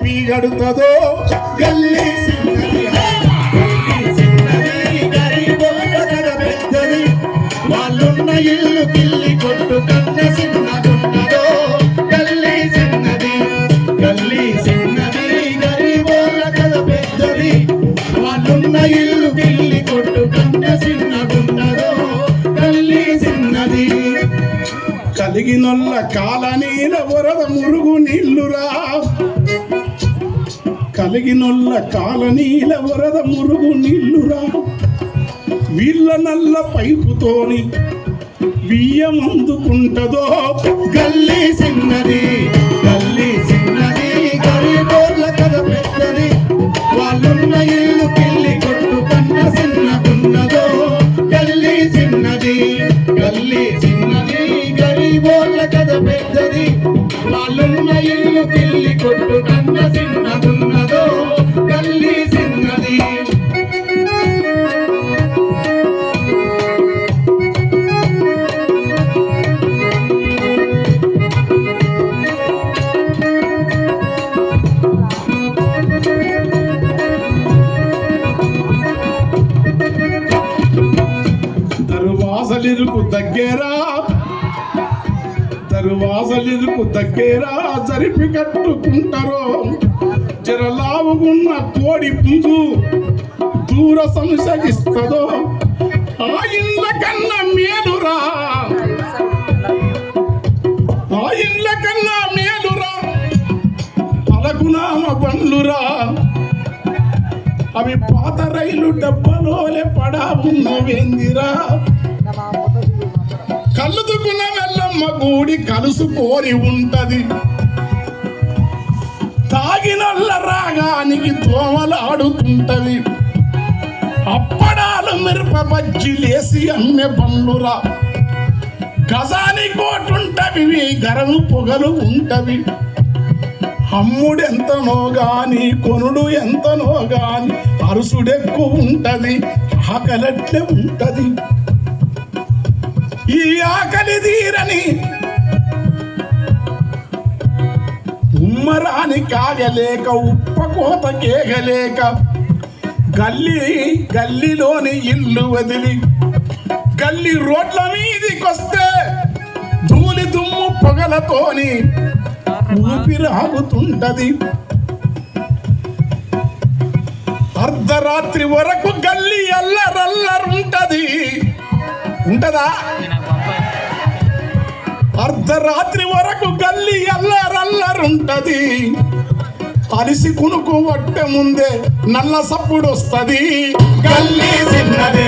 టోపీ గడుతుందో గల్లీ చిన్నది గరీబోళ్ళ కథ పెద్దది వాళ్ళున్న ఇల్లు కిల్లి కొట్టు కన్న చిన్నదున్నదో గల్లీ చిన్నది గరీబోళ్ళ కథ పెద్దది వాళ్ళున్న ఇల్లు కిల్లి కొట్టు కన్న చిన్నదున్నదో గల్లీ చిన్నది కలిగినొల్ల కాలనీల వరద మురుగు నీళ్లురా కలిగినొల్ల కాలనీల వరద మురుగు నీళ్లురా వీళ్ళ నల్ల పైపుతోని బియ్యం అందుకుంటదో గల్లీ చిన్నది గరీబోళ్ళ కథ పెద్దది వాళ్ళున్న ఇల్లు పిల్లి కొట్టు కన్న చిన్నదున్నదో గల్లీ చిన్నది గరీబోళ్ళ కథ పెద్దది వాళ్ళున్న ఇల్లు పిల్లి కొట్టు కన్న చిన్నదున్నదో గల్లీ చిన్నది దరువాసలిరుకు దగ్గర జరిపి కట్టుకుంటారో జరలావుగున్న కోడి పుంజు దూర సంసగిస్తుందో ఆ ఇండ్ల కన్నా మేలురా అలగునామ బండ్లురా అవి పాత రైలు డబ్బలోలే పడా ఉన్నవేందిరా కలుదుకున్న వెళ్ళమ్మ గూడి కలుసుకోరి ఉంటది తాగినల్ల రాగానికి దోమలాడుతుంటది అప్పడాలు మిరప బజ్జీలేసి అమ్మే బండ్లురా గజాని కోటుంటవి గరము పొగలు ఉంటవి అమ్ముడెంతనో గాని కొనుడు ఎంతనో గాని అరుసుడెక్కువ ఉంటది ఆకలట్లే ఉంటది ఈ ఆకలి తీరని ఉమ్మరాని కాగలేక ఉప్పకోత కేగలేక గల్లీలోని ఇల్లు వదిలి గల్లీ రోడ్ల మీదికొస్తే ధూళి దుమ్ము పొగలతోని ఊపిరాగుతుంటది అర్ధరాత్రి వరకు గల్లీ అల్లరల్లరుంటది ఉంటదా అర్ధరాత్రి వరకు గల్లీ అల్లరల్లరుంటది అలిసి కునుకు వట్టే ముందే నల్ల సప్పుడు వస్తది గల్లీ చిన్నదే